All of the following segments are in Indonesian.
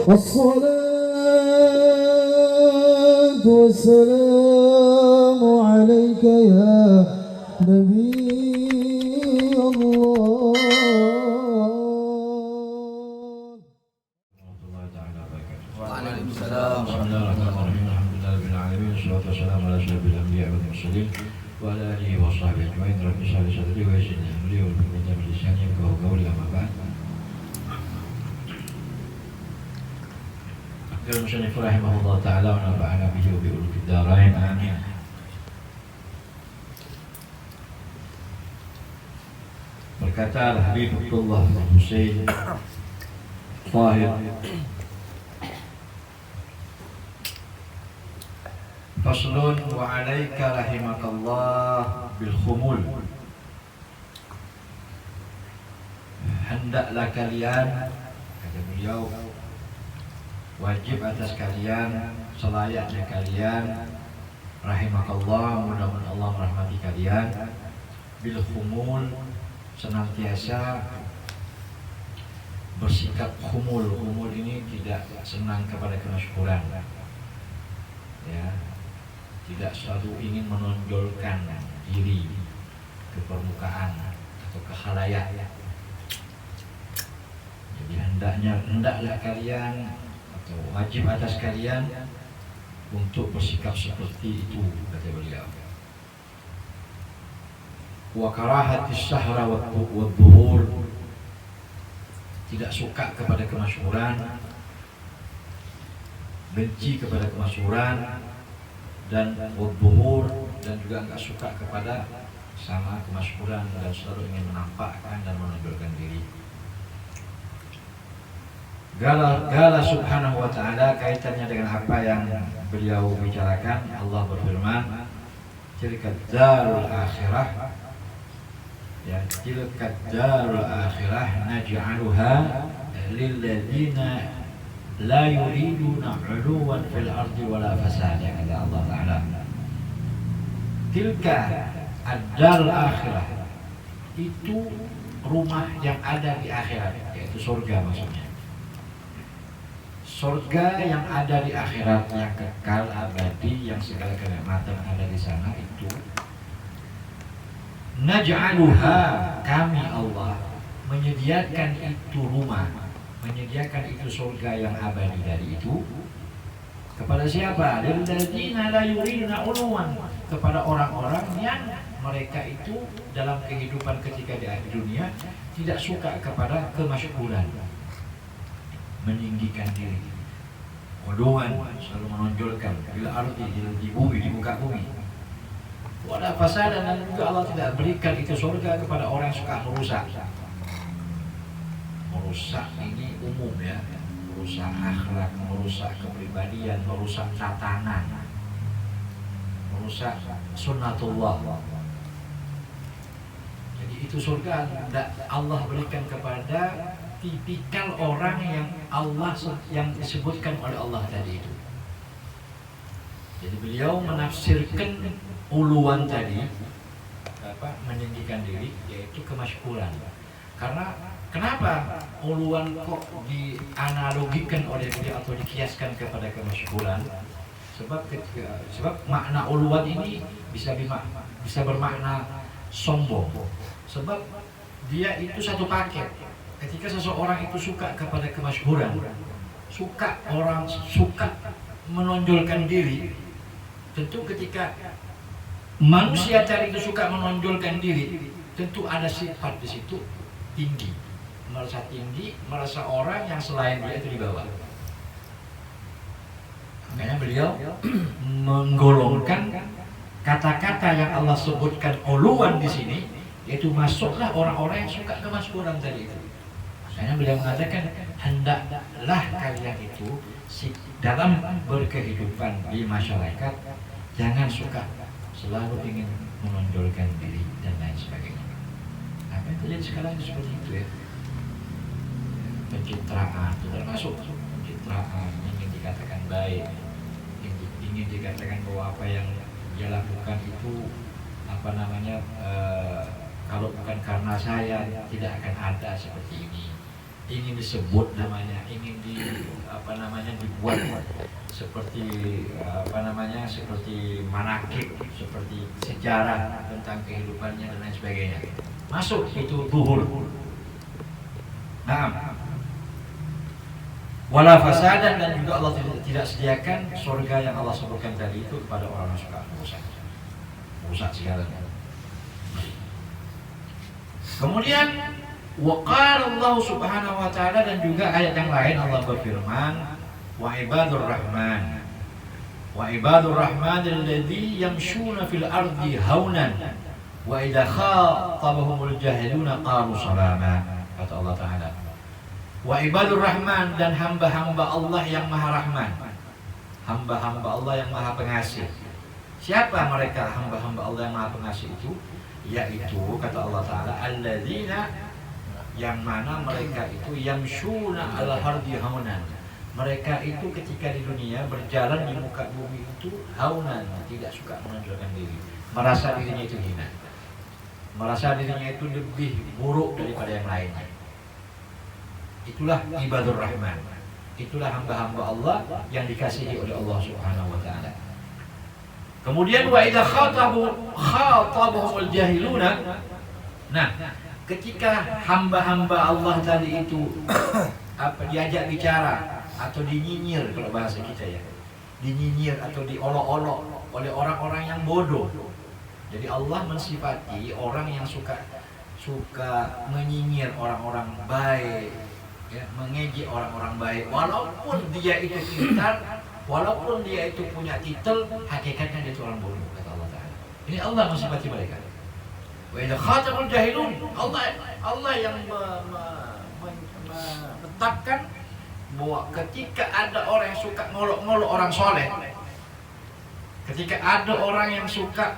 الصلاة والسلام عليك يا نبي الله. Waalaikumsalam warahmatullahi wabarakatuh. Wassalatu wassalamu ala asyrafil anbiya'i wal mursalin wa ala alihi wa sahbihi ajma'in. Rabbi shrah li sadri wa yassir li amri wahlul 'uqdatam min lisani yafqahu qawli. Amma ba'd. Qala musannif rahimahullah ta'ala wa nafa'ana bihi wa bi ulumid dharain. Amin. Berkata Al-Habib Abdullah bin Husain Tahir, faslun wa alaika rahimakallah bil khumul. Hendaklah kalian, kata beliau, wajib atas kalian, selayaknya kalian, rahimakallah, mudah-mudahan Allah merahmati kalian, bil khumul, senantiasa bersikap khumul. Khumul ini tidak senang kepada kemasyhuran, ya, tidak selalu ingin menonjolkan diri ke permukaan atau ke khalayak. Jadi hendaklah kalian atau wajib atas kalian untuk bersikap seperti itu, kata beliau. Wa karahatis sahra wa dhuhur, tidak suka kepada kemasyhuran, benci kepada kemasyhuran, dan wadhuhur, dan juga enggak suka kepada sama kemasyhuran dan selalu ingin menampakkan dan menonjolkan diri. Gala subhanahu wa ta'ala, kaitannya dengan apa yang beliau bicarakan. Allah berfirman, tilka darul akhirah, ya, tilka darul akhirah naj'aluha lilladzina la yuriduna 'uluwan fil ardi wala fasada, kata Allah Ta'ala. Tilka ad-darul akhirah, itu rumah yang ada di akhirat, yaitu surga maksudnya. Surga yang ada di akhirat, yang kekal abadi, yang segala kenikmatan ada di sana, itu naj'aluha, kami Allah menyediakan itu rumah, menyediakan itu surga yang abadi dari itu kepada siapa? Lilladzina la yuriduna 'uluwan, kepada orang-orang yang mereka itu dalam kehidupan ketika di dunia tidak suka kepada kemasyhuran, meninggikan diri, 'uluwan, selalu menonjolkan, bila arti di bumi, di muka bumi. Wala fasada, dan juga Allah tidak berikan itu surga kepada orang yang suka merusak. Merusak ini umum, ya, merusak akhlak, merusak kepribadian, merusak tatanan, merusak sunnatullah. Jadi itu surga Allah berikan kepada tipikal orang yang yang disebutkan oleh Allah tadi itu. Jadi beliau menafsirkan uluan tadi, meninggikan diri, yaitu kemasyhuran. Karena kenapa uluan kok dianalogikan oleh beliau atau dikiaskan kepada kemasyhuran? Sebab makna uluan ini bisa bermakna sombong. Sebab dia itu satu paket. Ketika seseorang itu suka kepada kemasyhuran, suka menonjolkan diri, tentu ketika manusia tadi itu suka menonjolkan diri, tentu ada sifat di situ tinggi, merasa orang yang selain dia itu di bawah. Makanya beliau menggolongkan kata-kata yang Allah sebutkan uluan di sini, yaitu masuklah orang-orang yang suka kemasyhuran tadi itu. Makanya beliau mengatakan, hendaklah kalian itu dalam berkehidupan di masyarakat jangan suka selalu ingin menonjolkan diri dan lain sebagainya. Apa yang terjadi sekarang seperti itu, ya. Pencitraan, termasuk pencitraan, ingin dikatakan baik, ingin dikatakan bahwa apa yang dia lakukan itu kalau bukan karena saya tidak akan ada seperti ini. ingin disebut namanya, ingin dibuat seperti seperti manakib, seperti sejarah tentang kehidupannya dan lain sebagainya. Masuk itu zuhur. Nah, wala fasadan, dan juga Allah tidak sediakan surga yang Allah sebutkan tadi itu kepada orang yang suka merusak segalanya. Kemudian waqala Allah Subhanahu wa taala, dan juga ayat yang lain Allah berfirman, wa ibadur rahman alladzi yamshuna fil ardi haunan wa idza khatabahumul jahiluna qalu salama. Kata Allah taala, wa ibadur rahman, dan hamba-hamba Allah yang maha rahman, hamba-hamba Allah yang maha pengasih. Siapa mereka hamba-hamba Allah yang maha pengasih itu? Yaitu kata Allah taala, alladzina, yang mana mereka itu yamshuna ala ardi haunan. Mereka itu ketika di dunia berjalan di muka bumi itu haunan, tidak suka menunjukkan diri, merasa dirinya itu hina, merasa dirinya itu lebih buruk daripada yang lainnya. Itulah ibadur rahman, itulah hamba-hamba Allah yang dikasihi oleh Allah Subhanahu wa taala. Kemudian wa idza khatabahumul jahiluna. Nah, ketika hamba-hamba Allah tadi itu diajak bicara atau dinyinyir, kalau bahasa kita ya, dinyinyir atau diolok-olok oleh orang-orang yang bodoh. Jadi Allah mensifati orang yang suka menyinyir orang-orang baik, ya, mengejek orang-orang baik, walaupun dia itu pintar, walaupun dia itu punya titel, hakikatnya dia itu orang bodoh, kata Allah Ta'ala. Ini Allah mensifati mereka. Wa idza khatabul jahilun, Allah yang menetapkan bahwa ketika ada orang yang suka ngolok-ngolok orang soleh, ketika ada orang yang suka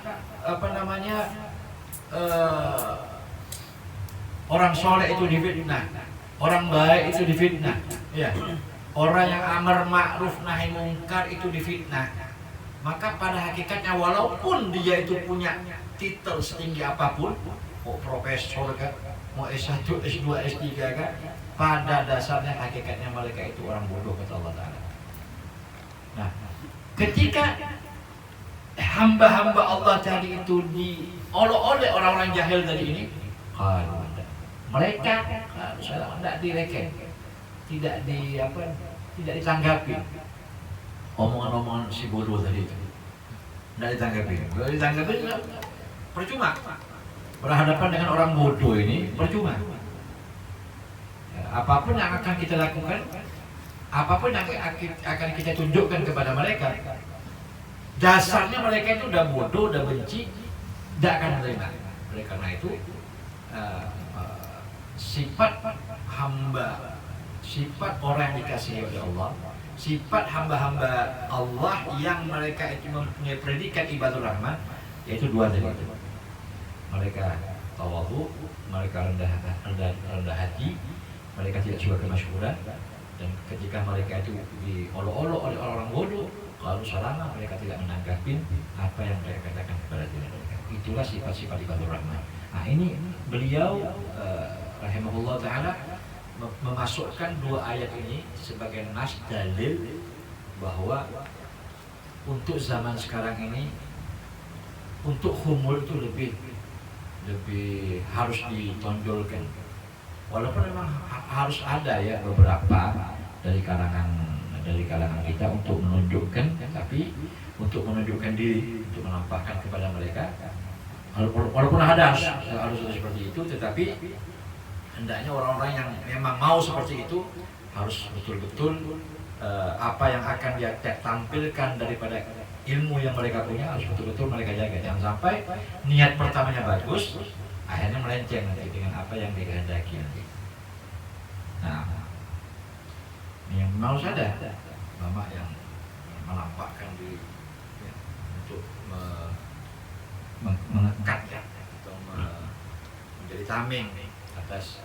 orang soleh itu difitnah, orang baik itu difitnah, ya, orang yang amar ma'ruf nahi mungkar itu difitnah, maka pada hakikatnya walaupun dia itu punya titel setinggi apapun, mau profesor kan, mau S1, S2, S3 kan, pada dasarnya hakikatnya mereka itu orang bodoh, kata Allah Ta'ala. Nah, ketika hamba-hamba Allah tadi itu diolok-olok orang-orang jahil tadi ini, mereka tidak direken, tidak ditanggapi omongan-omongan si bodoh tadi itu, tidak ditanggapi, percuma berhadapan dengan orang bodoh ini, percuma. Apapun yang akan kita lakukan, apapun yang akan kita tunjukkan kepada mereka, dasarnya mereka itu udah bodoh, udah benci, tidak akan menerima. Oleh karena itu sifat hamba, sifat orang yang dikasihi oleh Allah, sifat hamba-hamba Allah yang mereka itu mempunyai predikat ibadur rahman, yaitu dua tadi itu. Mereka tawadhu, mereka rendah hati, mereka tidak suka kemasyhuran, dan ketika mereka itu diolok-olok oleh orang bodoh, lalu salama, mereka tidak menanggapi apa yang mereka katakan kepada diri mereka. Itulah sifat-sifat ibadur rahman. Nah, ini beliau rahimahullah ta'ala memasukkan dua ayat ini sebagai nas dalil bahwa untuk zaman sekarang ini, untuk humul itu lebih harus ditonjolkan. Walaupun memang harus ada ya beberapa dari kalangan kita untuk menunjukkan, tapi untuk menunjukkan diri, untuk menampakkan kepada mereka, walaupun ada harus seperti itu, tetapi hendaknya orang-orang yang memang mau seperti itu harus betul-betul apa yang akan dia tampilkan daripada ilmu yang mereka punya harus betul-betul mereka jaga. Jangan sampai niat pertamanya bagus, akhirnya melenceng nanti dengan apa yang dikehendaki nanti. Nah, ini yang mau ada mama yang menampakkan diri ya, untuk mengekat ya, atau menjadi tameng atas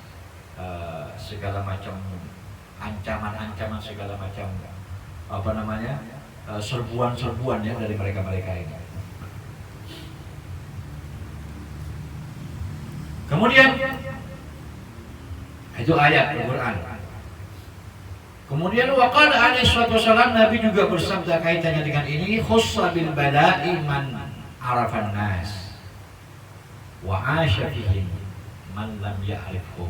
segala macam ancaman-ancaman, segala macam serbuan-serbuan ya dari mereka-mereka ini. Kemudian itu ayat Al-Quran. Kemudian waqala alaihi wasallam, Nabi juga bersabda kaitannya dengan ini, khussa bil bala'i man arafan nas wa 'asha fihim man lam ya'rifhum.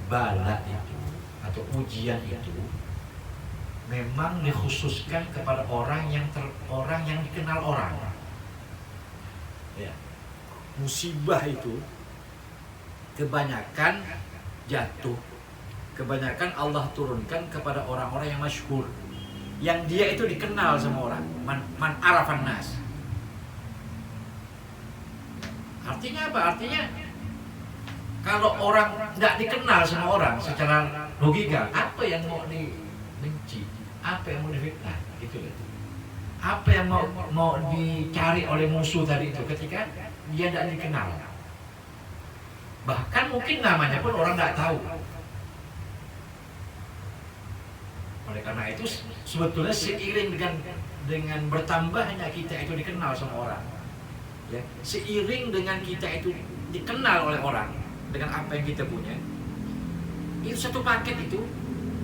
Bala itu atau ujian itu memang dikhususkan kepada orang yang dikenal orang. Ya. Musibah itu kebanyakan jatuh, kebanyakan Allah turunkan kepada orang-orang yang masyhur, yang dia itu dikenal sama orang. Man arafan nas. Artinya apa? Artinya kalau orang nggak dikenal sama orang secara logika, apa yang mau dibenci, apa yang mau difitnah, gitu loh. Apa yang mau dicari oleh musuh tadi itu ketika dia tidak dikenal. Bahkan mungkin namanya pun orang nggak tahu. Oleh karena itu sebetulnya seiring dengan bertambahnya kita itu dikenal sama orang, ya, seiring dengan kita itu dikenal oleh orang dengan apa yang kita punya, itu satu paket itu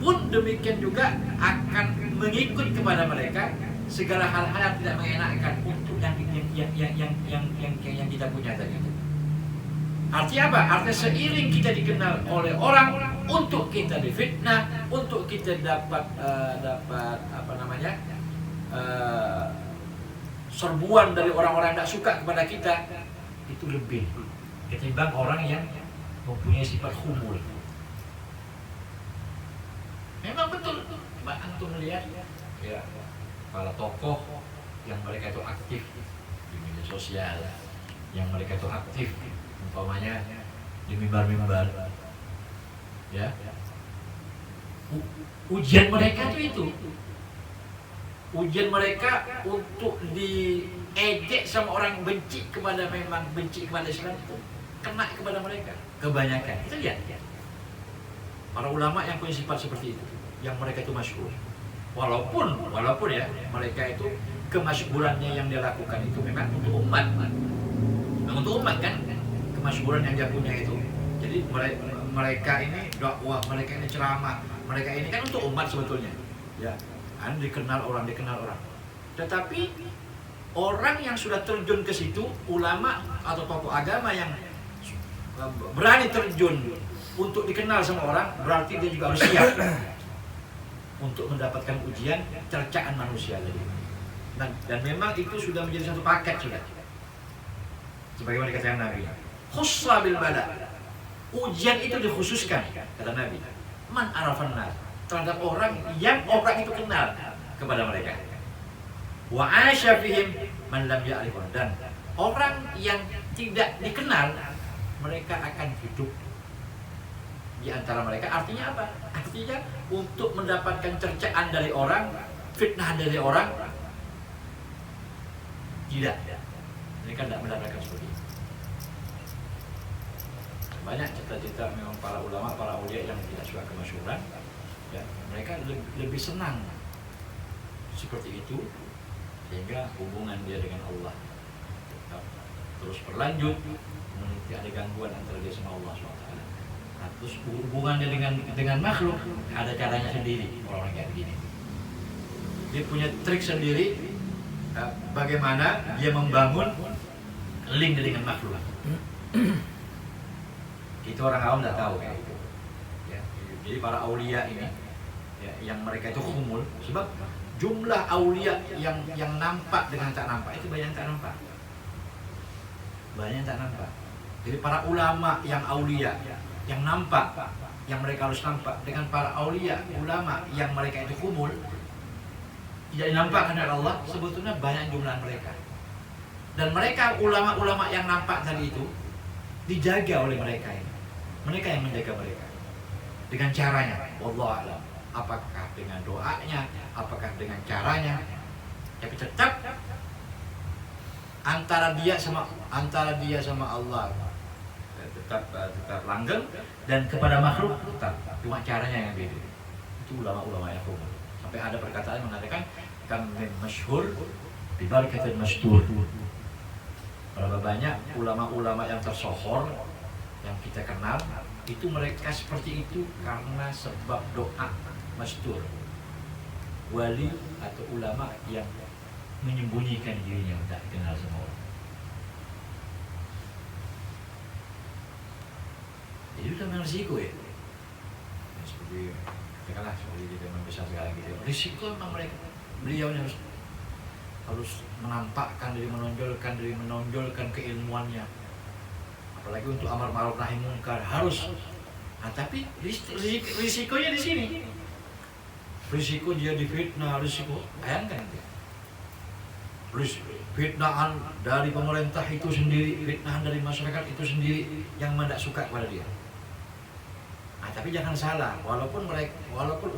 pun demikian juga akan mengikut kepada mereka segala hal-hal yang tidak mengenakan untuk yang kita punya tadi itu. Artinya apa? Artinya seiring kita dikenal oleh orang, untuk kita difitnah, untuk kita dapat serbuan dari orang-orang yang tidak suka kepada kita, itu lebih ketimbang orang yang mempunyai sifat khumul. Memang betul, Mbak Antum melihat ya, para tokoh yang mereka itu aktif di media sosial, yang mereka itu aktif umpamanya di mimbar-mimbar, ya, ujian mereka itu ujian mereka untuk diejek sama orang yang benci kepada Islam itu kena kepada mereka kebanyakan. Itu lihat para ulama yang punya sifat seperti itu, yang mereka itu masyhur, walaupun ya mereka itu kemasyhurannya yang dia lakukan itu memang untuk umat kan, kemasyhuran yang dia punya itu. Jadi mereka ini dakwah, mereka ini ceramah, mereka ini kan untuk umat sebetulnya, ya, kan dikenal orang. Tetapi orang yang sudah terjun ke situ, ulama atau tokoh agama yang berani terjun untuk dikenal sama orang, berarti dia juga harus siap untuk mendapatkan ujian cercaan manusia tadi. Dan memang itu sudah menjadi satu paket sudah. Sebagaimana dikatakan Nabi, khussa bil bala. Ujian itu dikhususkan, kata Nabi, man arafan nas, terhadap orang yang orang itu kenal kepada mereka. Wa 'asha fihim man lam ya'rifun, dan orang yang tidak dikenal, mereka akan hidup di antara mereka. Artinya apa? Artinya untuk mendapatkan cercaan dari orang, fitnah dari orang, tidak. Mereka tidak mendapatkan seperti itu. Banyak cita-cita memang para ulama, para aulia yang tidak suka kemasyhuran, ya, mereka lebih senang seperti itu, sehingga hubungan dia dengan Allah tetap terus berlanjut, tidak ada gangguan antara dia sama Allah SWT. Nah, terus hubungannya dengan makhluk ada caranya sendiri. Orang kayak begini, dia punya trik sendiri, bagaimana dia membangun link dengan makhluk. Itu orang awam tidak tahu kayak itu, ya. Jadi para aulia ini, ya, yang mereka itu khumul, sebab jumlah aulia yang nampak dengan tak nampak itu banyak yang tak nampak. Jadi para ulama yang aulia yang nampak, yang mereka harus nampak, dengan para aulia ulama yang mereka itu khumul, tidak dinampakkan oleh Allah, sebetulnya banyak jumlah mereka. Dan mereka ulama-ulama yang nampak tadi itu dijaga oleh mereka ini. Mereka yang menjaga mereka dengan caranya, wallahu a'lam. Apakah dengan doanya, apakah dengan caranya, tapi tetap antara dia sama Allah tetap langgeng, dan kepada makhluk tetap, cuma caranya yang beda. Itu ulama-ulama yang khumul. Sampai ada perkataan mengatakan kam min masyhur bi barakatil mastur. Berapa banyak ulama-ulama yang tersohor yang kita kenal itu mereka seperti itu karena sebab doa mastur wali atau ulama yang menyembunyikan dirinya tidak dikenal sama orang. Jadi itu memang risiko ya. Seperti katakanlah seperti kita membesar sekarang gitu. Risiko memang mereka. Beliau harus menampakkan diri, menonjolkan keilmuannya. Apalagi untuk amar ma'ruf nahi munkar harus. Nah, tapi risikonya di sini. Risiko dia difitnah, risiko bayangkan dia. Fitnahan dari pemerintah itu sendiri, fitnahan dari masyarakat itu sendiri yang tidak suka kepada dia. Nah, tapi jangan salah, walaupun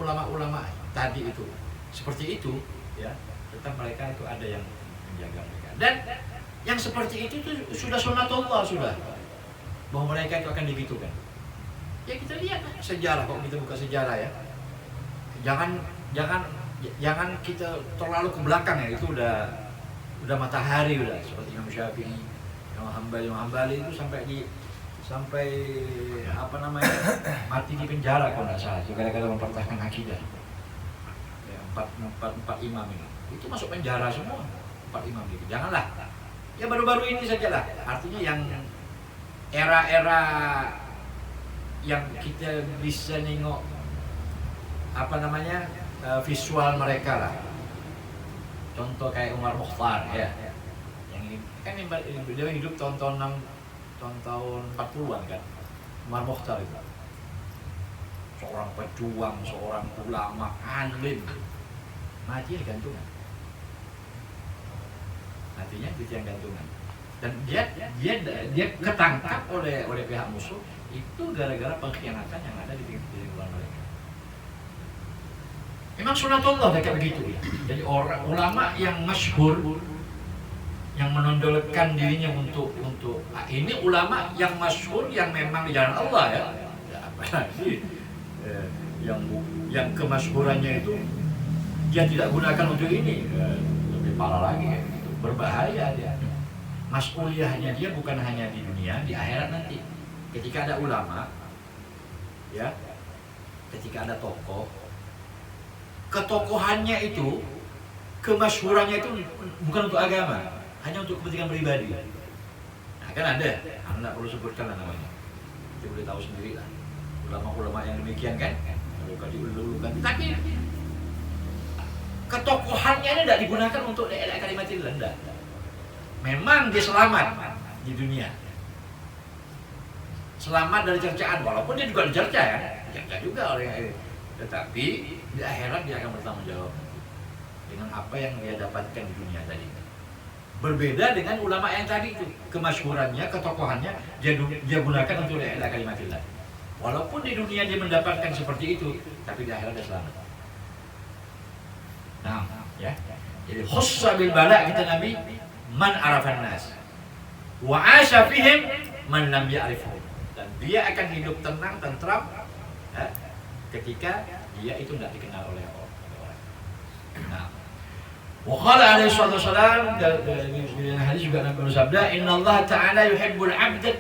ulama-ulama tadi itu seperti itu, ya, tetap mereka itu ada yang menjaga mereka. Dan yang seperti itu tuh sudah sunatullah sudah, bahwa mereka itu akan digitukan. Ya kita lihat sejarah, kok kita buka sejarah ya. Jangan kita terlalu ke belakang ya, itu udah matahari udah seperti Imam Syafi'i, Imam Hambali itu sampai apa namanya mati di penjara kalau nggak salah, gara-gara mempertahankan akidah. Ya, empat imam itu masuk penjara semua, 4 imam itu. Janganlah. Ya baru-baru ini sajalah. Artinya yang era-era yang kita bisa nengok apa namanya visual mereka lah. Contoh kayak Umar Mukhtar ya. Yang ini kan beliau hidup tahun 40-an kan. Umar Mukhtar itu. Seorang pejuang, seorang ulama, alim. Mati gantungan. Matinya di tiang gantungan. Dan dia ketangkap oleh pihak musuh itu gara-gara pengkhianatan yang ada di lingkungan mereka. Memang sunatullah kayak begitu ya. Jadi orang ulama yang masyhur yang menonjolkan dirinya untuk ini ulama yang masyhur yang memang di jalan Allah ya. Ya apalagi yang kemasyhurannya itu dia tidak gunakan untuk ini, lebih parah lagi ya. Itu berbahaya dia. Mas'uliyahnya dia bukan hanya di dunia, di akhirat nanti. Ketika ada ulama, ya, ketika ada tokoh, ketokohannya itu, kemasyhurannya itu bukan untuk agama, hanya untuk kepentingan pribadi. Nah, kan ada, anda perlu sebutkan lah namanya. Kita boleh tahu sendiri lah. Ulama-ulama yang demikian kan, kalau diululukan. Tapi ketokohannya ini tidak digunakan untuk kalimatil rendah. Memang dia selamat di dunia, selamat dari cercaan, walaupun dia juga dicerca ya, dicerca juga oleh yang ini. Tetapi di akhirat dia akan bertanggung jawab dengan apa yang dia dapatkan di dunia tadi. Berbeda dengan ulama yang tadi itu, kemasyhurannya, ketokohannya dia gunakan untuk kalimatillah. Walaupun di dunia dia mendapatkan seperti itu, tapi di akhirat dia selamat. Nah, ya. Jadi khussa bil bala kita Nabi man arafan nas wa asha fihim man lam ya'rifhum. Dan dia akan hidup tenang, tentram ya, ketika dia itu tidak dikenal oleh orang. Nah, wa qala alaihi wasallam dalam hadis juga Nabi bersabda, "Innallaha ta'ala yuhibbul 'abda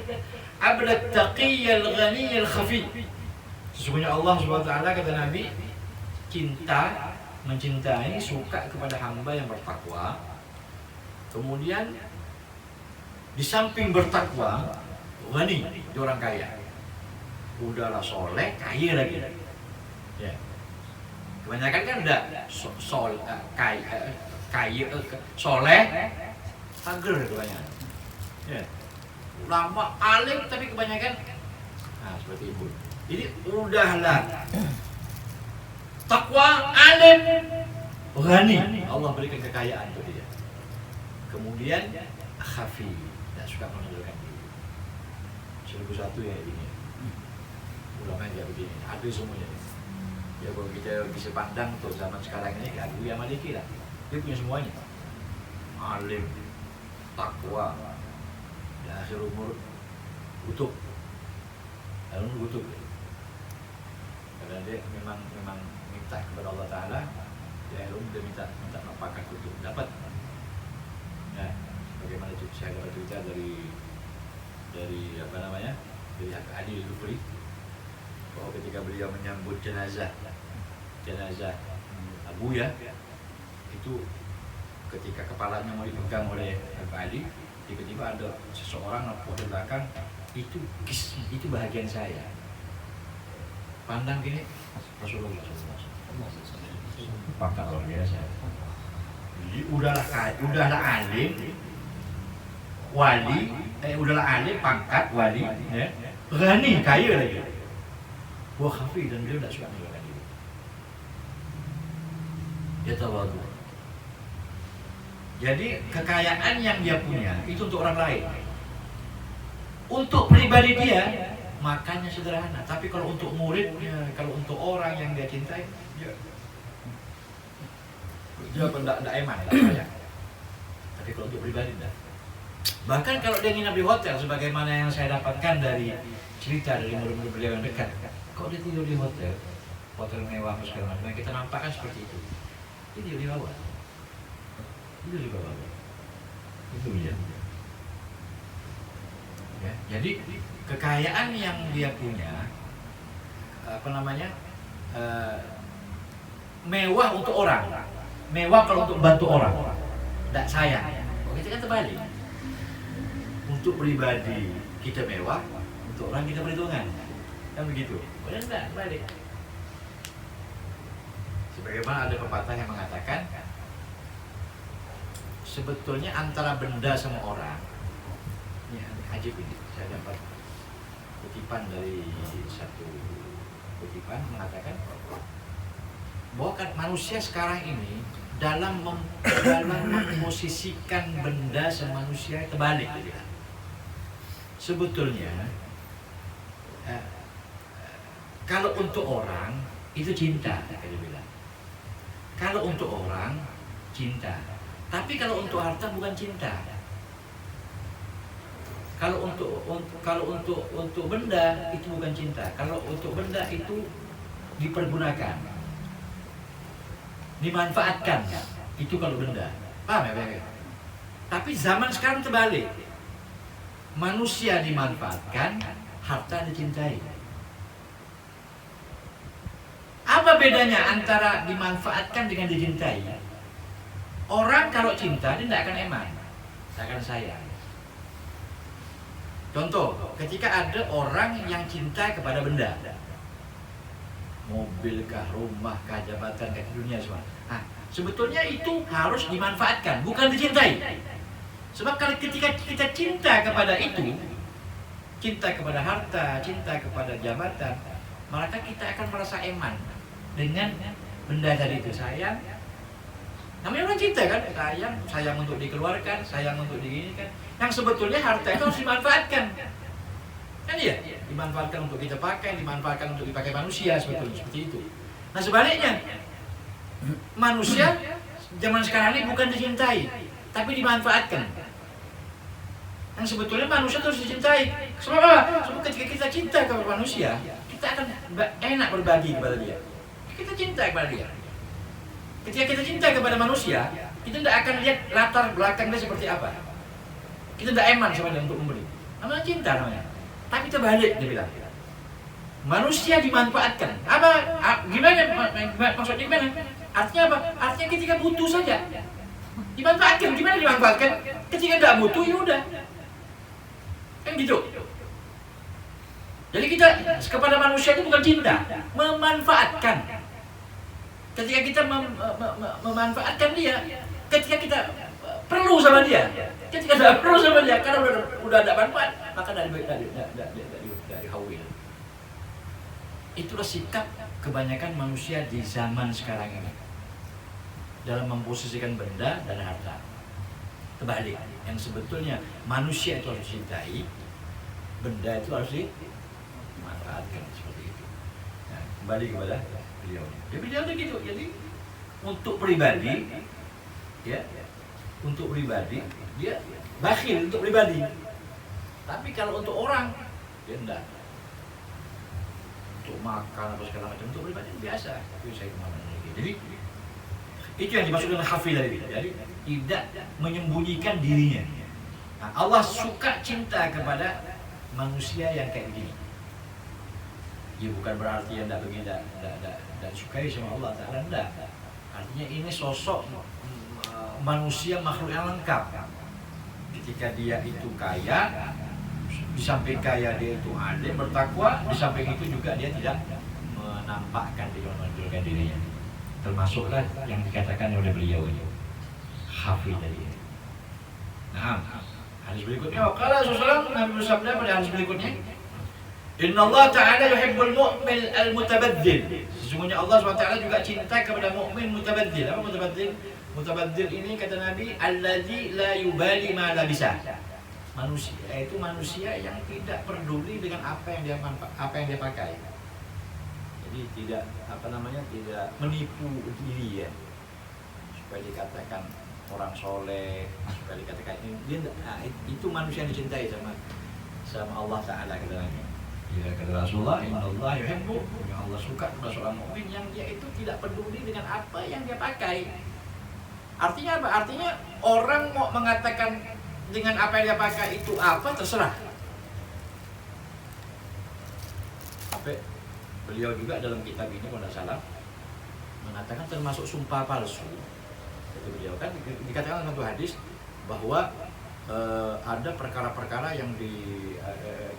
at-taqiyya al-ghaniyya al-khafi." Sesungguhnya Allah Subhanahu wa taala kata Nabi mencintai, suka kepada hamba yang bertakwa. Kemudian di samping bertakwa, ghani, dia orang kaya. Udahlah soleh, kaya lagi. Ya. Kebanyakan kan udah kaya, soleh, pager kebanyakan. Ya. Ulama alim tapi kebanyakan, nah seperti itu. Jadi udahlah. Takwa, alim, ghani, Allah berikan kekayaan untuk dia. Kemudian khafi, tidak suka menunjukkan diri. 1001 ya ini. Ulama yang begini, ada semuanya. Ya kalau kita bisa pandang untuk zaman sekarang ini, Abu yang Maliki lah. Dia punya semuanya. Alim, takwa, dan akhir umur utuh. Lalu utuh. Karena dia memang minta kepada Allah Ta'ala, ya dia minta pakat untuk dapat. Nah, bagaimana saya dapat cerita dari apa namanya, dari Adil Dufri, bahwa ketika beliau menyambut jenazah Abu ya, itu ketika kepalanya mau dipegang oleh Abu Ali, tiba-tiba ada seseorang nepuk di belakang, itu bahagian saya. Pandang gini, Rasulullah pangkat luar biasa. Jadi udahlah alim, wali, udahlah alim, pangkat wali, ya, berani kaya lagi. Wah khafi, dan dia tidak suka menjualkan diri. Dia tawadu. Jadi kekayaan yang dia punya itu untuk orang lain. Untuk pribadi dia makanya sederhana. Tapi kalau untuk muridnya, kalau untuk orang yang dia cintai, dia tidak eman, tidak sayang. Tapi kalau untuk pribadi tidak. Bahkan kalau dia nginap di hotel, sebagaimana yang saya dapatkan dari cerita dari murid-murid beliau yang dekat, kalau dia tidur di hotel mewah segala macam, kita nampakkan seperti itu. Dia tidur di bawah. Itu dia. Ya, jadi kekayaan yang dia punya, mewah untuk orang, mewah kalau untuk bantu orang, tidak sayang. Kita kan terbalik. Untuk pribadi kita mewah, untuk orang kita perhitungan, kan begitu? Benar tidak? Balik. Sebagaimana ada pepatah yang mengatakan, sebetulnya antara benda sama orang, ya ajib ini. Saya dapat kutipan dari satu kutipan mengatakan bahwa manusia sekarang ini dalam memposisikan benda sama manusia terbalik. Sebetulnya kalau untuk orang itu cinta, dia bilang. Kalau untuk orang cinta, tapi kalau untuk harta bukan cinta. Kalau untuk benda itu bukan cinta. Kalau untuk benda itu dipergunakan, dimanfaatkan. Itu kalau benda. Paham ya? Tapi zaman sekarang terbalik. Manusia dimanfaatkan, harta dicintai. Apa bedanya antara dimanfaatkan dengan dicintai? Orang kalau cinta dia tidak akan eman, tidak akan sayang. Contoh, ketika ada orang yang cinta kepada benda, mobilkah, rumahkah, jabatanKah, dunia semua. Sebetulnya itu harus dimanfaatkan, bukan dicintai. Sebab kalau ketika kita cinta kepada itu, cinta kepada harta, cinta kepada jabatan, maka kita akan merasa eman dengan benda tadi itu. Sayang, namanya orang cinta kan, sayang untuk dikeluarkan, sayang untuk diginikan. Yang sebetulnya harta itu harus dimanfaatkan, kan iya? Dimanfaatkan untuk kita pakai, dimanfaatkan untuk dipakai manusia, sebetulnya seperti itu. Nah sebaliknya, manusia zaman sekarang ini bukan dicintai, tapi dimanfaatkan. Yang sebetulnya manusia terus dicintai. Sebab apa? Sebab ketika kita cinta kepada manusia, kita akan enak berbagi kepada dia. Kita cinta kepada dia. Ketika kita cinta kepada manusia, kita tidak akan lihat latar belakang dia seperti apa. Kita tidak eman sama dia untuk memberi. Namanya cinta namanya. Tapi kita balik, dia bilang. Manusia dimanfaatkan. Apa? Gimana? Maksudnya gimana? Artinya apa? Artinya ketika butuh saja dimanfaatkan. Gimana dimanfaatkan? Ketika tidak butuh, ya udah. Kan gitu. Jadi kita kepada manusia itu bukan cinta, memanfaatkan. Ketika kita memanfaatkan dia, ketika kita perlu sama dia, ketika tidak perlu sama dia, karena udah ada manfaat, maka dari hawil. Itulah sikap kebanyakan manusia di zaman sekarang ini dalam memposisikan benda dan harta. Terbalik, yang sebetulnya manusia itu harus dicintai, benda itu harus dimanfaatkan, seperti itu. Nah, kembali kepada beliau. Beliau begitu. Jadi untuk pribadi, ya, untuk pribadi dia bakhil untuk pribadi. Tapi kalau untuk orang, dia enggak. Untuk makan atau segala macam, untuk pribadi biasa. Itu saya kemana-mana. Jadi itu yang dimaksud dengan hafil tadi. Jadi tidak menyembunyikan dirinya. Nah, Allah suka cinta kepada manusia yang kayak begini, Ya bukan berarti yang tidak sukai sama Allah Ta'ala, enggak. Artinya ini sosok manusia makhluk yang lengkap. Ketika dia itu kaya, di samping kaya dia itu alim, bertakwa, di samping itu juga dia tidak menampakkan diri, menunjukkan dirinya. Termasuklah yang dikatakan oleh beliau ini, hafiz tadi. Nah, hadis berikutnya, waqala Rasulullah Nabi bersabda pada hadis berikutnya, Inna Allah Ta'ala yuhibbul mu'min al-mutabadzil. Sesungguhnya Allah SWT juga cinta kepada mukmin mutabadzil. Apa mutabadzil? Mutabadzil ini kata Nabi, allazi la yubali ma labisa. Manusia itu manusia yang tidak peduli dengan apa yang dia pakai. Jadi tidak tidak menipu diri ya. Supaya dikatakan orang soleh, supaya dikatakan ini itu manusia yang dicintai sama Allah Ta'ala kata Nabi. Ya kata Rasulullah, Innallaha yuhibbu, yang Allah suka kepada seorang mukmin yang dia itu tidak peduli dengan apa yang dia pakai. Artinya apa? Artinya orang mau mengatakan dengan apa yang dia pakai itu apa terserah. Sampai beliau juga dalam kitab ini kalau tidak salah mengatakan termasuk sumpah palsu. Itu beliau kan dikatakan dalam satu hadis bahwa ada perkara-perkara yang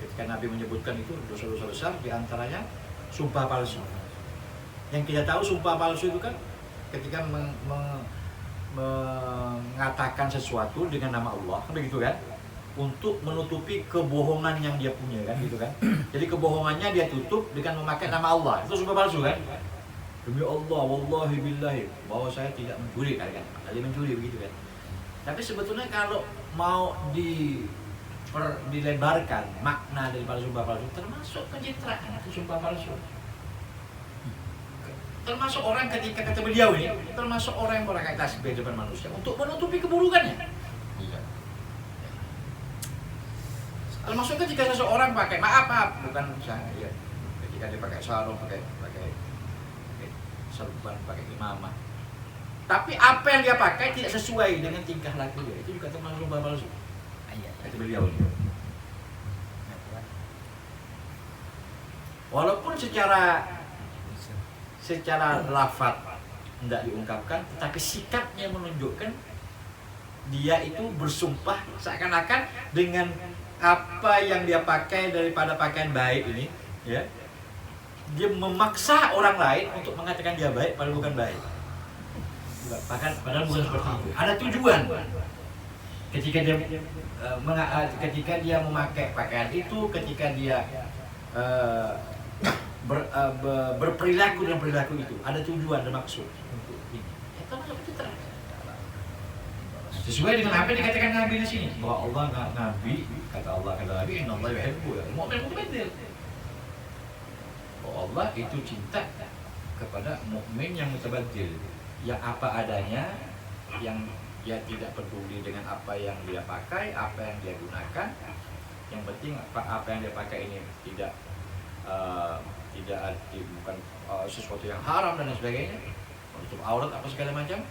ketika Nabi menyebutkan itu dosa-dosa besar, diantaranya sumpah palsu. Yang kita tahu sumpah palsu itu kan ketika mengatakan sesuatu dengan nama Allah, kan begitu kan? Untuk menutupi kebohongan yang dia punya kan, gitu kan? Jadi kebohongannya dia tutup dengan memakai nama Allah. Itu sumpah palsu kan? Demi Allah, wallahi billahi, bahwa saya tidak mencuri kan? Tadi mencuri begitu kan? Tapi sebetulnya kalau mau dilebarkan makna daripada sumpah palsu, termasuk pencitraan itu sumpah palsu. Termasuk orang ketika kata beliau ini, termasuk orang yang memakai tasbih depan manusia untuk menutupi keburukannya. Iya. Termasuk ketika seseorang pakai maaf bukan saya, ketika dia pakai sarung, pakai serban, pakai imamah. Tapi apa yang dia pakai tidak sesuai dengan tingkah laku dia, itu juga termasuk sumpah palsu. Itu beliau. Walaupun secara lafaz tidak diungkapkan, tetapi sikapnya menunjukkan dia itu bersumpah seakan-akan dengan apa yang dia pakai daripada pakaian baik ini, ya. Dia memaksa orang lain untuk mengatakan dia baik padahal bukan baik. Padahal bukan seperti itu. Ada tujuan. Ketika dia memakai pakaian itu, ketika dia berperilaku dengan perilaku itu, ada tujuan dan maksud untuk ini. Sesuai dengan apa yang dikatakan Nabi di sini, bahwa Allah Nabi kata Nabi, Innallaha yuhibbul mu'min mutabadzil. Bahwa Allah itu cinta kepada mukmin yang mutabadzil, yang apa adanya, yang dia tidak peduli dengan apa yang dia pakai, apa yang dia gunakan. Yang penting apa yang dia pakai ini bukan sesuatu yang haram dan sebagainya, menutup aurat apa segala macam.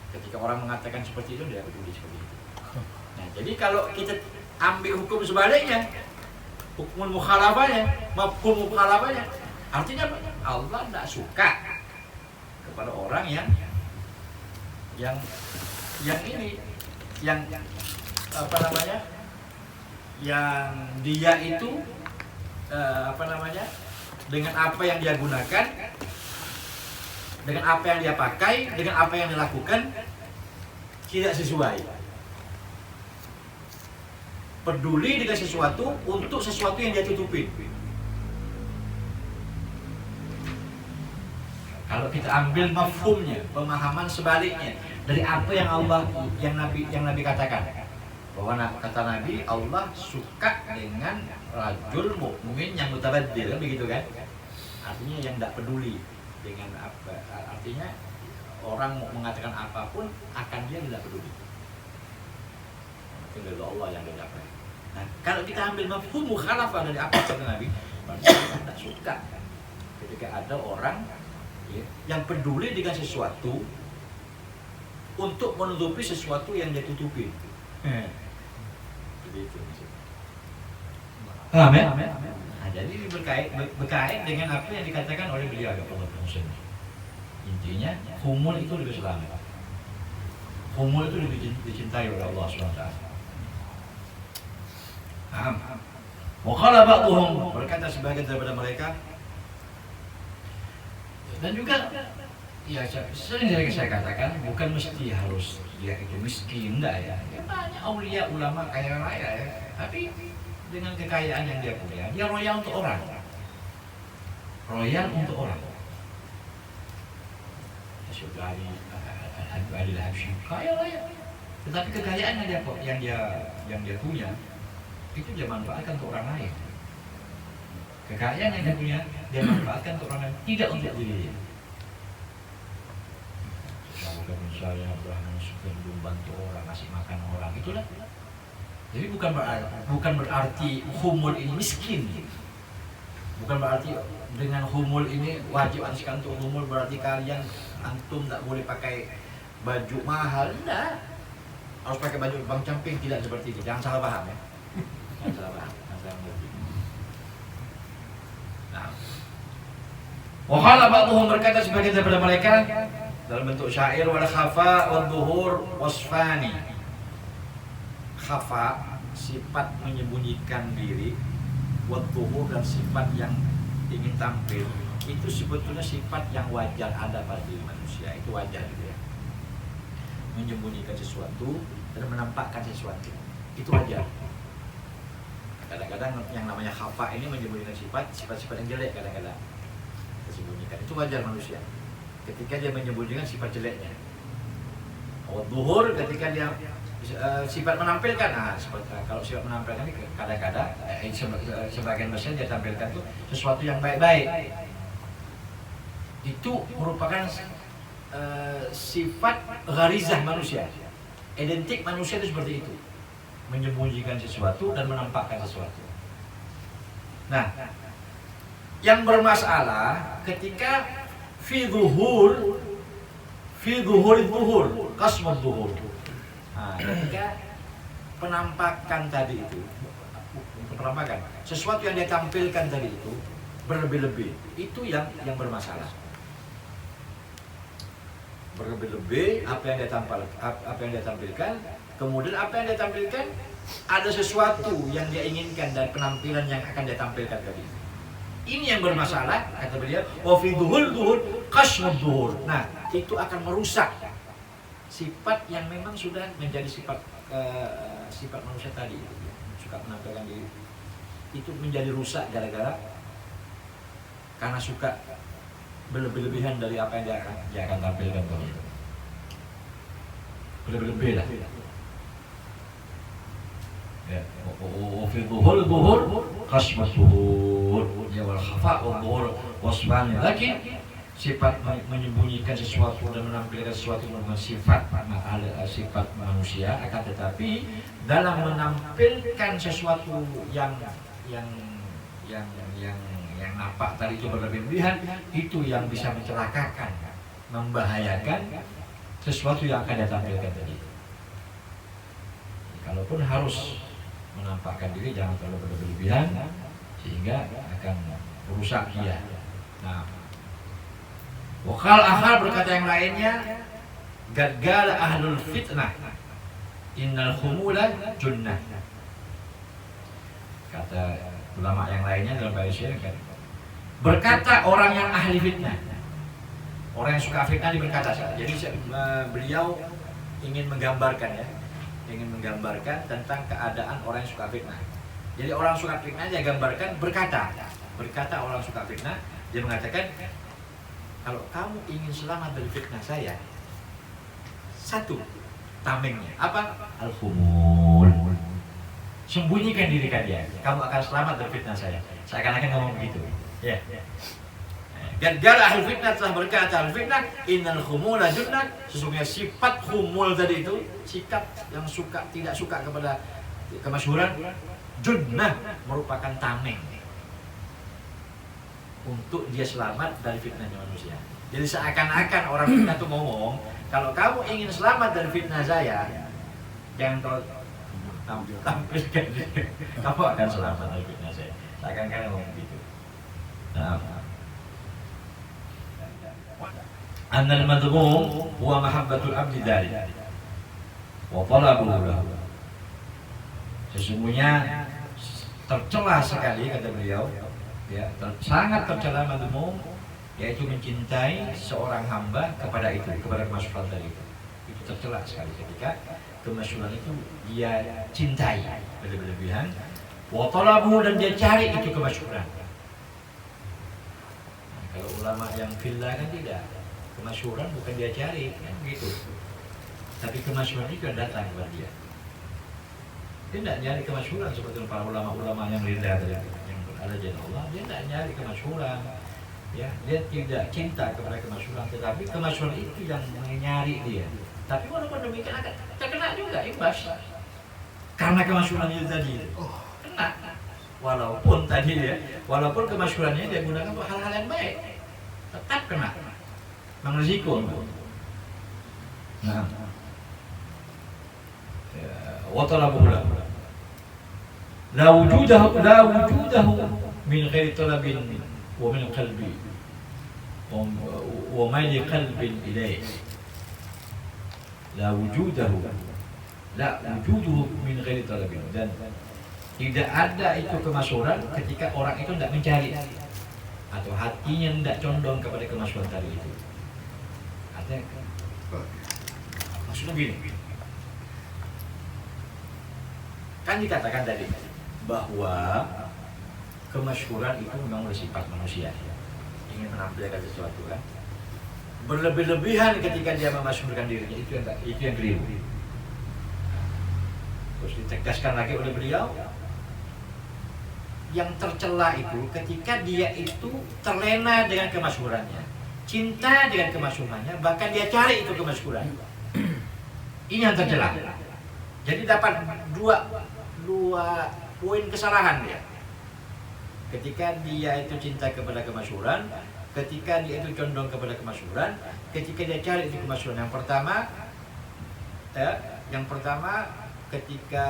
Ketika orang mengatakan seperti itu, dia peduli seperti itu. Nah, jadi kalau kita ambil hukum sebaliknya, hukum mafhum mukhalafahnya, artinya Allah tidak suka kepada orang yang dia itu dengan apa yang dia gunakan, dengan apa yang dia pakai, dengan apa yang dia lakukan tidak sesuai. Peduli dengan sesuatu untuk sesuatu yang dia tutupin. Kalau kita ambil mafhumnya, pemahaman sebaliknya dari apa yang Nabi katakan, bahwa kata Nabi, Allah suka dengan rajul mukmin yang mutabadzil, begitu kan? Artinya yang tidak peduli dengan apa, artinya orang mau mengatakan apapun akan dia tidak peduli. Itu dari Allah yang dia dapat. Nah, kalau kita ambil mafhum mukhalafah dari apa kata Nabi, berarti kita tidak suka ketika ada orang yang peduli dengan sesuatu untuk menutupi sesuatu yang dia tutupi. Begitu. Amin. Nah, jadi ini berkait dengan apa yang dikatakan oleh beliau ya Allah Muslim. Intinya humul itu lebih selamat. Humul itu lebih dicintai oleh Allah SWT. Wa qala ba'dhum, berkata sebagian daripada mereka, dan juga ya sering saya katakan bukan mesti harus dia itu miskin, enggak ya. Ya banyak aulia ulama kaya raya ya, tapi dengan kekayaan yang dia punya, dia royal untuk orang. Royal untuk orang. Syekh Ali Al-Habsyi kaya raya, tetapi kekayaan yang dia punya itu dia manfaatkan untuk orang lain. Kekayaan yang dia punya dia manfaatkan untuk orang lain, tidak untuk dirinya. Kalau saya belum bantu orang, ngasih makan orang, itulah. Jadi bukan berarti humul ini miskin. Bukan berarti dengan humul ini wajib ansikan untuk humul berarti kalian antum tak boleh pakai baju mahal, enggak. Harus pakai baju Bang Camping, tidak seperti itu. Jangan salah paham ya. Jangan salah paham. Nah. Wa qala ba'dhum, berkata sebagian daripada mereka dalam bentuk syair, wal khafa wal dhuhur wasfani. Khafa sifat menyembunyikan diri, wal dhuhur dan sifat yang ingin tampil, itu sebetulnya sifat yang wajar ada pada diri manusia, itu wajar gitu ya. Menyembunyikan sesuatu dan menampakkan sesuatu, itu wajar. Kadang-kadang yang namanya khafa ini menyembunyikan sifat-sifat yang jelek, kadang-kadang disembunyikan, itu wajar manusia. Ketika dia menyembunyikan sifat jeleknya. Dhuhur ketika dia sifat menampilkan, kalau sifat menampilkan ini kadang-kadang sebagian besar dia tampilkan itu sesuatu yang baik-baik. Itu merupakan sifat gharizah manusia. Identik manusia itu seperti itu. Menyembunyikan sesuatu dan menampakkan sesuatu. Nah, yang bermasalah ketika fi dhuhur qasmud dhuhur. Nah, ketika penampakan tadi itu, penampakan sesuatu yang dia tampilkan tadi itu berlebih-lebih, itu yang bermasalah. Berlebih-lebih apa yang dia tampilkan, kemudian apa yang dia tampilkan ada sesuatu yang dia inginkan dari penampilan yang akan dia tampilkan tadi. Ini yang bermasalah, kata beliau, wa fi dhuhur qasmud dhuhur. Nah, itu akan merusak sifat yang memang sudah menjadi sifat manusia tadi, suka menampilkan diri. Itu menjadi rusak gara-gara karena suka berlebih-lebihan dari apa yang dia akan tampilkan tadi. Berlebih-lebih lah. Ya, wa fi dhuhur qasmud dhuhur. Ya wal khafa wa dhuhur wasfan. Lagi sifat menyembunyikan sesuatu dan menampilkan sesuatu merupakan sifat manusia, akan tetapi dalam menampilkan sesuatu yang nampak tadi itu berlebihan, itu yang bisa mencelakakan, membahayakan sesuatu yang akan ditampilkan tadi. Kalaupun harus menampakkan diri, jangan terlalu berlebihan sehingga akan merusak dia. Nah, wakal akhar berkata yang lainnya, gagal ahlul fitnah, innal khumula junnah. Kata ulama yang lainnya dalam bahasa Indonesia, berkata orang yang ahli fitnah, orang yang suka fitnah berkata. Jadi beliau ingin menggambarkan tentang keadaan orang yang suka fitnah. Jadi orang suka fitnah dia gambarkan berkata orang suka fitnah, dia mengatakan, kalau kamu ingin selamat dari fitnah saya, satu tamengnya apa? Al-khumul. Sembunyikan diri kalian, kamu akan selamat dari fitnah saya. Seakan-akan ngomong begitu. Ya. Gagal ahli fitnah telah berkata, al-fitnah innal khumula junnah. Sesungguhnya sifat khumul tadi itu, sikap yang tidak suka kepada kemasyhuran, junnah, merupakan tameng untuk dia selamat dari fitnahnya manusia. Jadi seakan-akan orang fitnah itu ngomong, kalau kamu ingin selamat dari fitnah saya, jangan kau tampilkan, kamu akan selamat dari fitnah saya. Seakan-akan ngomong begitu. Nah, annal madhmum huwa mahabbatul abdi dzalik wa talabuhu lahu. Sesungguhnya tercela sekali kata beliau, ya, sangat tercela madhmum, yaitu mencintai seorang hamba kepada itu, kepada kemasyhuran tadi itu. Itu tercela sekali ketika kemasyhuran itu dia cintai berlebihan, wa talabuhu, dan dia cari itu kemasyhuran. Nah, kalau ulama yang fillah kan tidak, kemasyhuran bukan dia cari, kan begitu. Tapi kemasyhuran itu datang kepada dia. Dia tidak nyari kemasyhuran seperti para ulama-ulama yang lillah tadi, yang berada di Allah. Dia tidak nyari kemasyhuran, ya. Dia tidak cinta kepada kemasyhuran, tetapi kemasyhuran itu yang menyari dia. Tapi walaupun demikian agak terkena juga imbas karena kemasyhuran itu tadi. Kena. Walaupun tadi ya, walaupun kemasyhurannya dia gunakan untuk hal-hal yang baik, tetap kena. Mengrisiko. Nah, wa talabuhu la wujudahu min ghairi talabin wa min qalbi wa mayli qalbin ilayh. La wujuduhu min ghairi talabin, dan tidak ada itu kemasyhuran ketika orang itu tidak mencari atau hatinya tidak condong kepada kemasyhuran tadi itu. Artinya maksudnya gini, kan dikatakan tadi bahwa kemasyhuran itu memang bersifat manusia, ingin menampilkan sesuatu kan, berlebih-lebihan ketika dia memasyhurkan dirinya, itu yang keliru. Terus ditegaskan lagi oleh beliau, yang tercela itu ketika dia itu terlena dengan kemasyhurannya, cinta dengan kemasyhurannya, bahkan dia cari itu kemasyhuran. Ini yang tercela. Jadi dapat dua poin kesalahan dia. Ketika dia itu cinta kepada kemasyhuran, ketika dia itu condong kepada kemasyhuran, ketika dia cari itu kemasyhuran. Yang pertama ketika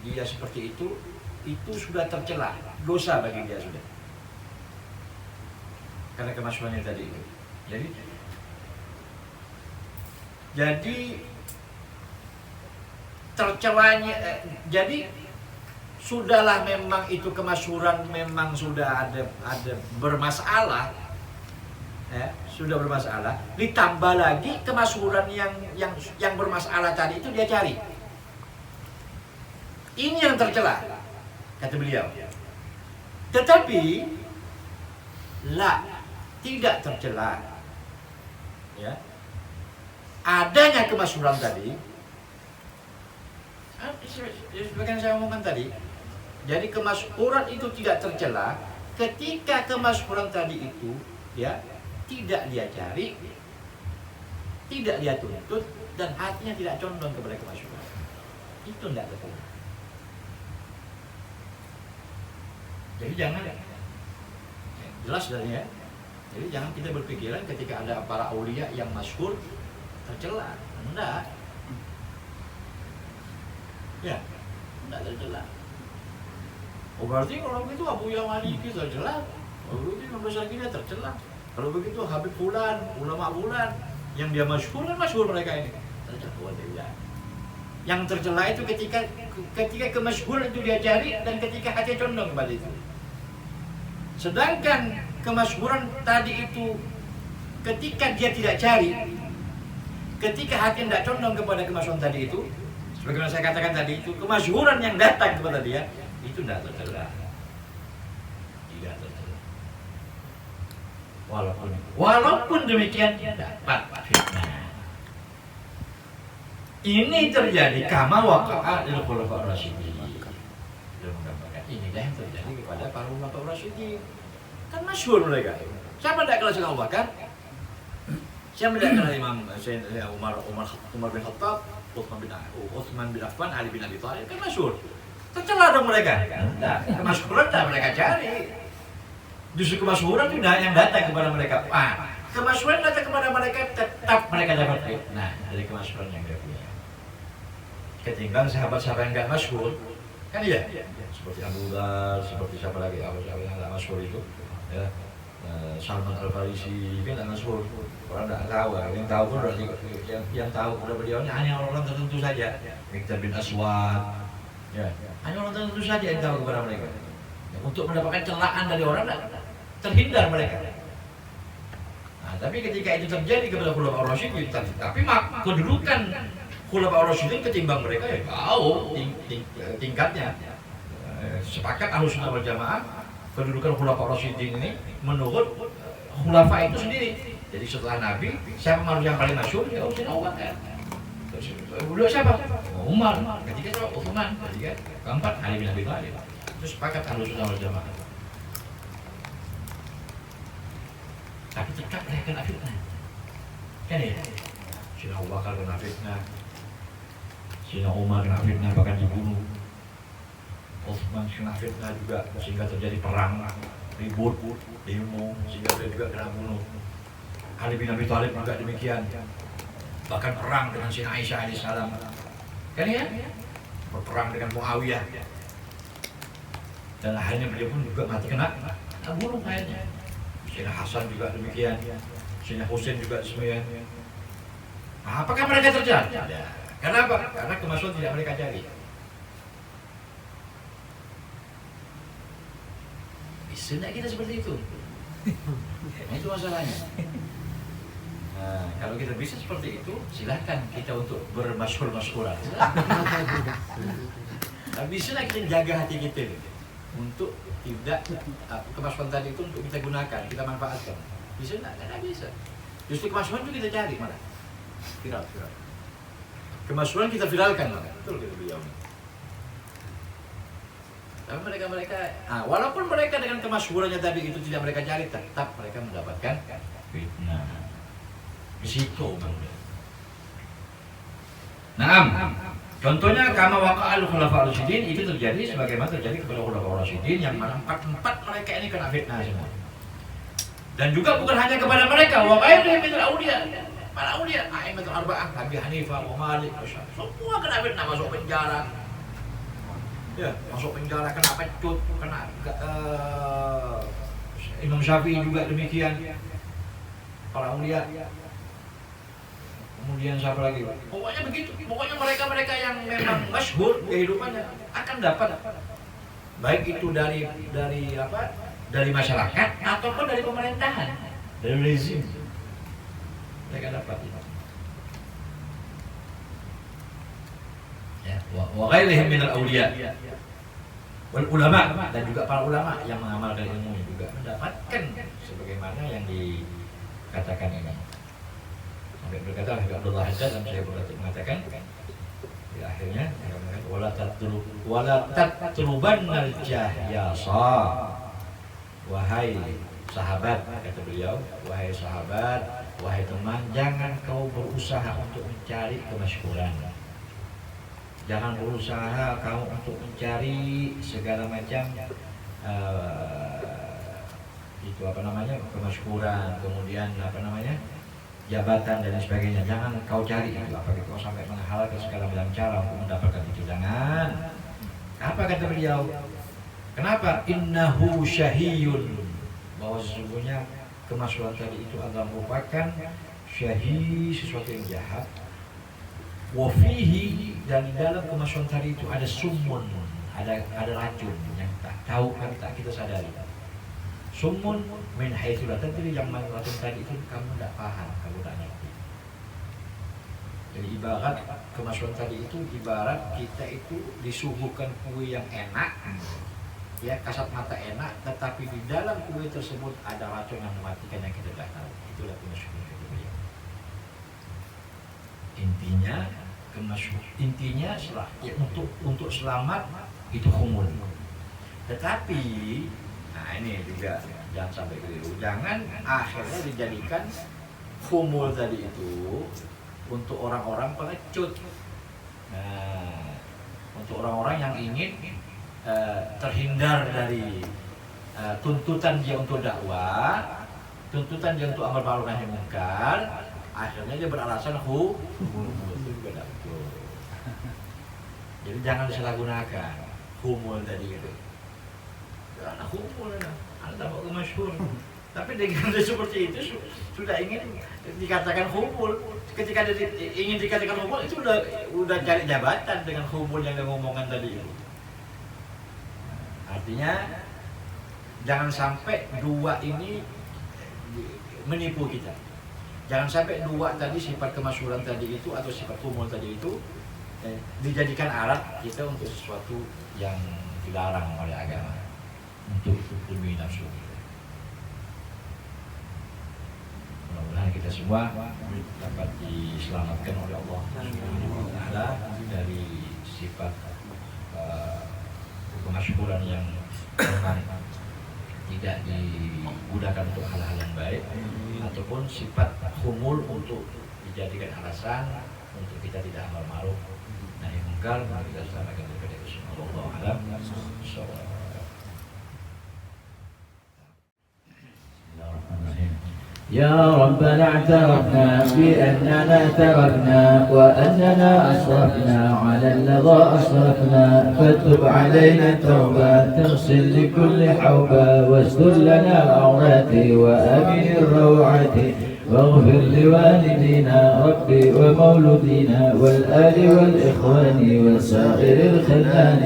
dia seperti itu sudah tercela, dosa bagi dia sudah. Karena kemasyhurannya tadi itu. Jadi tercelanya, jadi sudahlah memang itu kemasyhuran memang sudah ada bermasalah, ya, sudah bermasalah. Ditambah lagi kemasyhuran yang bermasalah tadi itu dia cari. Ini yang tercela, kata beliau. Tetapi tidak tercela, ya, adanya kemasyhuran tadi. Sebagian saya omongkan tadi, jadi kemasyhuran itu tidak tercela ketika kemasyhuran tadi itu, ya, tidak dia cari, tidak dia tuntut, dan hatinya tidak condong kepada kemasyhuran. Itu tidak tercela. Jadi jangan, jelas dari ya. Jadi jangan kita berpikiran ketika ada para aulia yang masyhur tercela. Enggak. Ya, enggak tercela. Oh, berarti kalau begitu Abu Maliki tercela, kalau begitu Imam Besar kita tercela. Kalau begitu Habib Fulan, ulama Fulan, yang dia masyhur kan masyhur mereka ini. Tercela tidak. Yang tercela itu ketika kemasyhuran itu dia cari dan ketika hati condong kepada itu. Sedangkan kemasyhuran tadi itu ketika dia tidak cari, ketika hati tidak condong kepada kemasyhuran tadi itu, sebagaimana saya katakan tadi itu, kemasyhuran yang datang kepada dia itu tidak tercela. Tidak tercela. Walaupun demikian dapat fitnah. Ini terjadi kama waqa'a lil khulafa ar-rasyidin. Inilah yang terjadi kepada para ulama ar-rasyidin. Kan masyhur mereka. Siapa tidak kenal Sayyidina Abu Bakar? Siapa tidak kenal Imam Umar bin Khattab, Utsman bin Affan, Ali bin Abi Thalib? Kan masyhur. Tercela dong mereka. Enggak, kemasyhuran tidak mereka cari. Justru kemasyhuran itu yang datang kepada mereka. Kemasyhuran datang kepada mereka, tetap mereka dapat fitnah dari kemasyhuran yang dia punya. Ketimbang sahabat-sahabat yang enggak masyhur, kan iya? Seperti Abu Dhar, seperti siapa lagi, yang enggak masyhur itu, ya. Salman Al Farisi kan nggak masyhur, orang nggak tahu, yang tahu pun yang tahu kepada beliau ini hanya orang tertentu saja, Miqdad bin Aswad, ya, hanya orang tertentu saja yang tahu kepada mereka. Ya, untuk mendapatkan celaan dari orang terhindar mereka. Nah, tapi ketika itu terjadi kepada Khulafaur Rasyidin, tapi kedudukan Khulafaur Rasyidin ketimbang mereka ya jauh tingkatnya. Sepakat Ahlussunnah wal Jamaah kedudukan Khulafaur Rasyidin ini menurut khulafa itu sendiri. Jadi setelah Nabi, siapa manusia yang paling masyhur? Ya Sayyidina Abu Bakar. Beliau siapa? Umar. Ketiga Utsman. Ketiga keempat Ali bin Abi Thalib. Itu sepakat Ahlussunnah wal Jamaah. Tapi tetap mereka kena fitnah. Kan ya? Sayyidina Abu Bakar kena fitnah. Sayyidina Umar kena fitnah bahkan dibunuh. Utsman kena fitnah juga sehingga terjadi perang, ribut, demo sehingga dia juga kena bunuh. Ali bin Abi Thalib juga demikian. Bahkan perang dengan Sayyidina Aisyah alaihissalam. Kan ya? Berperang dengan Muawiyah. Dan akhirnya beliau pun juga mati kena bunuh akhirnya. Sayyidina Hasan juga demikian. Sayyidina Husain juga demikian. Nah, apakah mereka terjadi? Ya. Kenapa? Karena kemasyhuran tidak mereka cari. Bisa tidak kita seperti itu? Nah, itu masalahnya. Nah, kalau kita bisa seperti itu, silahkan kita untuk bermasyhur-masyhuran. Nah, bisa tidak kita jaga hati kita untuk tidak kemasyhuran tadi itu untuk kita gunakan, kita manfaatkan. Bisa tidak? Tidak bisa. Justru kemasyhuran itu kita cari malah. Viral. Kemasyhuran kita viralkan malah. Betul kita beliau. Tapi mereka, walaupun mereka dengan kemasyhurannya tadi itu tidak mereka cari, tetap mereka mendapatkan fitnah. Risiko bang. Nah, contohnya kama waqa'al khulafaur rasyidin itu terjadi sebagaimana terjadi kepada khulafaur rasyidin yang mana empat mereka ini kena fitnah semua. Dan juga bukan hanya kepada mereka, wa ghairihim minal auliya. Para auliya, a'immatul arba'ah, Abi Hanifah, wa Malik, semua kena fitnah, masuk penjara. Ya, masuk penjara, kena pecut, kena Imam Syafi'i juga demikian. Para aulia. Kemudian siapa lagi? Pokoknya begitu. Pokoknya mereka yang memang masyhur kehidupannya akan dapat baik itu dari apa? Dari masyarakat ataupun dari pemerintahan, dari rezim. Mereka dapat itu. Ya, wa ghairihim minal auliya wal ulama, dan juga para ulama yang mengamalkan ilmu juga mendapatkan sebagaimana yang dikatakan ini. Sampai berkata Abdullah Haddad dalam Sahih Bukhari mengatakan di akhirnya wala tatrubannal jahyasa, wahai sahabat, kata beliau, wahai sahabat, wahai teman, jangan kau berusaha untuk mencari kemasyhuran. Jangan berusaha kamu untuk mencari segala macam itu apa namanya, kemasyhuran, kemudian apa namanya, jabatan dan sebagainya. Jangan kau cari itu, apalagi kau sampai menghalalkan segala macam cara untuk mendapatkan itu. Jangan. Apa kata beliau? Kenapa? Innahu syahiyun, bahwa sesungguhnya kemasyhuran tadi itu adalah merupakan syahi, sesuatu yang jahat. Wafihi, dan di dalam kemasyhuran tadi itu ada summun, ada racun yang tak tahu, tak kita sadari. Summun min haitsu la tadri, yang mana racun tadi itu kamu tidak paham, kamu tidak ngerti. Jadi ibarat kemasyhuran tadi itu ibarat kita itu disuguhkan kue yang enak, ya kasat mata enak, tetapi di dalam kue tersebut ada racun yang mematikan yang kita tidak tahu. Itulah kemasyhuran itu. Intinya ya, untuk selamat itu khumul. Tetapi nah ini juga jangan sampai keliru. Jangan akhirnya dijadikan khumul tadi itu untuk orang-orang pengecut. Nah, untuk orang-orang yang ingin terhindar dari tuntutan dia untuk dakwah, tuntutan dia untuk amal ma'ruf nahi munkar, akhirnya dia beralasan khumul. Itu juga tidak betul. Jadi jangan disalahgunakan khumul tadi itu. Karena khumul, Anda mau masyhur. Tapi dengan seperti itu sudah ingin dikatakan humul. Ketika ingin dikatakan humul itu udah cari jabatan dengan humul yang ngomongan tadi itu. Artinya jangan sampai dua ini menipu kita. Jangan sampai dua tadi, sifat kemasyhuran tadi itu atau sifat humul tadi itu dijadikan alat kita untuk sesuatu yang dilarang oleh agama, untuk demi nafsu. Mudah-mudahan kita semua dapat diselamatkan oleh Allah Subhanahu wa taala dari sifat kemasyhuran yang memang tidak digunakan untuk hal-hal yang baik, ataupun sifat humul untuk dijadikan alasan untuk kita tidak amal ma'ruf nahi munkar. Mari kita selamatkan daripada itu semua. Wallahu a'lam. يا ربنا اعترفنا بأننا تركنا وأننا أسرفنا على الذي أسرفنا، فتب علينا توبة تغسل لكل حوبة، واستر لنا العورات وأمن الروعات، واغفر لوالدينا ربي ومولودينا والآل والإخوان وسائر الخلان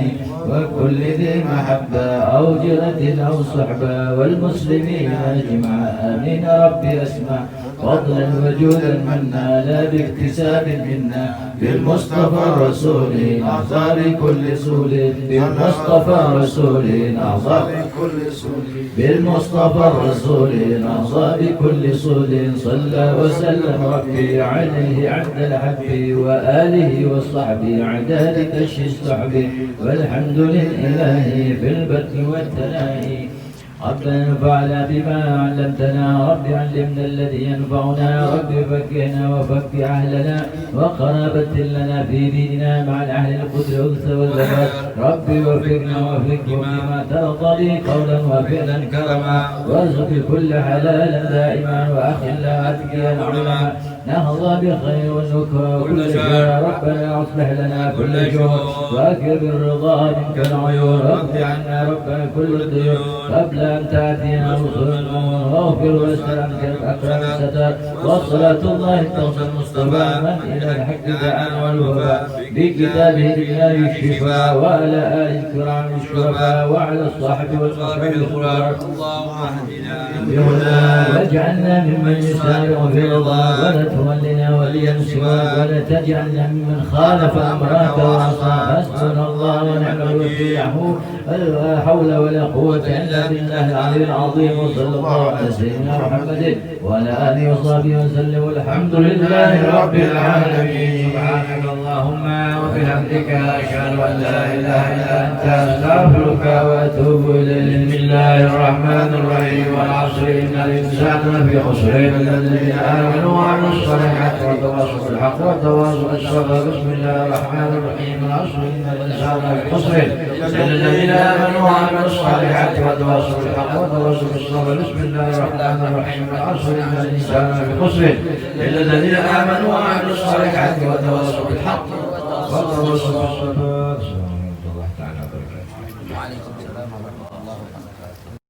وكل ذي محبة أو جرة أو صحبة والمسلمين أجمع. آمين ربي أسمع فضلا وجودا منا لا باكتساب منا، بالمصطفى الرسول نحظى بكل سول، بالمصطفى الرسول نحظى بكل سول، بالمصطفى الرسول نحظى بكل سول. صلى وسلم ربي عليه عبد الحب وآله وصحبه عدد كشف الصحب، والحمد لله في البر والتناهي. ربنا انفعنا بما علمتنا، رب علمنا الذي ينفعنا، رب فكهنا وفك أهلنا وقرابة لنا في ديننا مع الأهل القدر والأنثى والزكاة. رب وفقنا وفقهم بما ترضى لي قولا وفعلا كرما، وارزق كل حلالا دائما وأخلا أتقيا علما، نهضى بخير ونكوى كل شر. ربنا اصلح لنا كل جور واكرم الرضا منك العيون، رد عنا ربنا كل الديون قبل ان تاتينا رسل المؤمن، واغفر واستر عنك الاكرم الستر. والصلاه الله توصل المصطفى من الى الحق دعانا والوفاء، بكتابه الله الشفاء وعلى اله الكرام الشرفاء وعلى الصحب والصحب الخيار. اللهم اهدنا بهدى واجعلنا ممن يسارع في رضا، ولا تولنا وليا سواك، ولا تجعلنا ممن خالف امرك وعصاك. حسبنا الله ونعم الوكيل، ولا حول ولا قوه الا بالله العلي العظيم. وصلى الله على سيدنا محمد وعلى اله وصحبه وسلم، والحمد لله رب العالمين. سبحانك اللهم وبحمدك اشهد ان لا اله الا انت استغفرك واتوب اليك. بسم الله الرحمن الرحيم. والعصر ان الانسان لفي خسر الا الذين امنوا وعملوا الصالحات وتواصوا بالحق وتواصوا بالصبر. بسم الله الرحمن الرحيم. والعصر ان الانسان لفي خسر الا الذين امنوا وعملوا الصالحات وتواصوا بالحق وتواصوا بالصبر. بسم الله الرحمن الرحيم. والعصر ان الانسان لفي خسر الا الذين امنوا وعملوا الصالحات وتواصوا بالحق وتواصوا بالصبر.